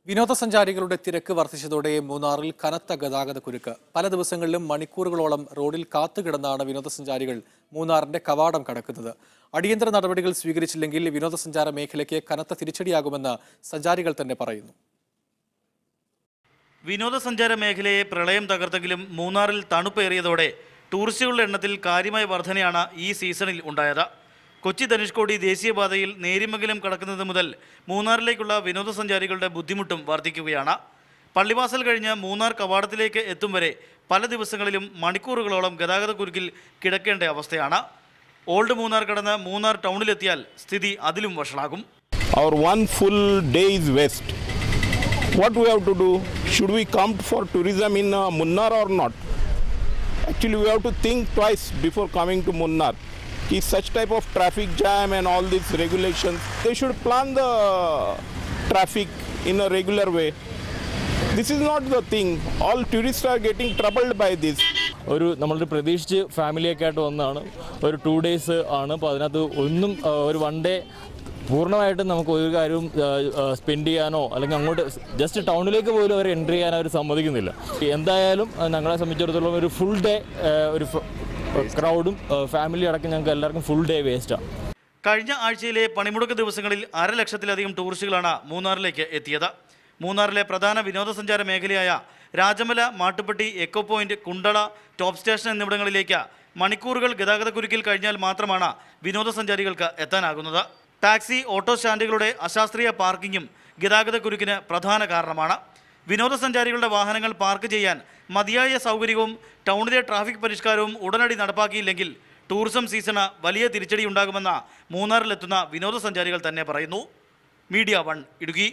വിനോദസഞ്ചാരികളുടെ തിരക്ക് വർദ്ധിച്ചതോടെ മൂന്നാറിൽ കനത്ത ഗതാഗത കുരുക്ക്. പല ദിവസങ്ങളിലും മണിക്കൂറുകളോളം റോഡിൽ കാത്തുകിടന്നാണ് വിനോദസഞ്ചാരികൾ മൂന്നാറിന്റെ കവാടം കടക്കുന്നത്. അടിയന്തര നടപടികൾ സ്വീകരിച്ചില്ലെങ്കിൽ വിനോദസഞ്ചാര മേഖലയ്ക്ക് കനത്ത തിരിച്ചടിയാകുമെന്ന് സഞ്ചാരികൾ തന്നെ പറയുന്നു. വിനോദസഞ്ചാര മേഖലയെ പ്രളയം തകർത്തെങ്കിലും മൂന്നാറിൽ തണുപ്പേറിയതോടെ ടൂറിസ്റ്റുകളുടെ എണ്ണത്തിൽ കാര്യമായ വർധനയാണ് ഈ സീസണിൽ ഉണ്ടായത്. കൊച്ചി ധനുഷ്കോടി ദേശീയപാതയിൽ നേരിമംഗലം കടക്കുന്നത് മുതൽ മൂന്നാറിലേക്കുള്ള വിനോദസഞ്ചാരികളുടെ ബുദ്ധിമുട്ടും വർദ്ധിക്കുകയാണ്. പള്ളിവാസൽ കഴിഞ്ഞ് മൂന്നാർ കവാടത്തിലേക്ക് എത്തും വരെ പല ദിവസങ്ങളിലും മണിക്കൂറുകളോളം ഗതാഗത കുരുക്കിൽ കിടക്കേണ്ട അവസ്ഥയാണ്. ഓൾഡ് മൂന്നാർ കടന്ന് മൂന്നാർ ടൗണിലെത്തിയാൽ സ്ഥിതി അതിലും വഷളാകും. Our one full day is waste. What we have to do? Should we come for tourism in Munnar or not? Actually, we have to think twice before coming to Munnar. Is such type of traffic jam and all these regulations, they should plan the traffic in a regular way. This is not the thing. All tourists are getting troubled by this. നമ്മളൊരു പ്രതീക്ഷിച്ച് ഫാമിലിയൊക്കെ ആയിട്ട് വന്നതാണ്. ഒരു 2 days ആണ്. അപ്പോൾ അതിനകത്ത് ഒന്നും ഒരു 1 day പൂർണ്ണമായിട്ടും നമുക്ക് ഒരു കാര്യവും സ്പെൻഡ് ചെയ്യാനോ അല്ലെങ്കിൽ അങ്ങോട്ട് ജസ്റ്റ് ടൗണിലേക്ക് പോലും അവർ എൻട്രി ചെയ്യാൻ അവർ സമ്മതിക്കുന്നില്ല. എന്തായാലും ഞങ്ങളെ സംബന്ധിച്ചിടത്തോളം ഒരു ഫുൾ ഡേ ഒരു ക്രൗഡും ഫാമിലി അടക്കം ഞങ്ങൾക്ക് എല്ലാവർക്കും ഫുൾ ഡേ വേസ്റ്റാണ്. കഴിഞ്ഞ ആഴ്ചയിലെ പണിമുടക്ക് ദിവസങ്ങളിൽ 1.5 ലക്ഷത്തിലധികം ടൂറിസ്റ്റുകളാണ് മൂന്നാറിലേക്ക് എത്തിയത്. മൂന്നാറിലെ പ്രധാന വിനോദസഞ്ചാര മേഖലയായ Rajamala, Mattupetty, echo point, Kundala, top station എന്നിവിടങ്ങളിലേക്ക് മണിക്കൂറുകൾ ഗതാഗത കുരുക്കിൽ കഴിഞ്ഞാൽ മാത്രമാണ് വിനോദസഞ്ചാരികൾക്ക് എത്താനാകുന്നത്. ടാക്സി, ഓട്ടോ സ്റ്റാൻഡുകളുടെ അശാസ്ത്രീയ പാർക്കിങ്ങും ഗതാഗത കുരുക്കിന് പ്രധാന കാരണമാണ്. വിനോദസഞ്ചാരികളുടെ വാഹനങ്ങൾ പാർക്ക് ചെയ്യാൻ മതിയായ സൗകര്യവും ടൗണിലെ ട്രാഫിക് പരിഷ്കാരവും ഉടനടി നടപ്പാക്കിയില്ലെങ്കിൽ ടൂറിസം സീസണ് വലിയ തിരിച്ചടി ഉണ്ടാകുമെന്ന് മൂന്നാറിലെത്തുന്ന വിനോദസഞ്ചാരികൾ തന്നെ പറയുന്നു. മീഡിയ 1 ഇടുക്കി.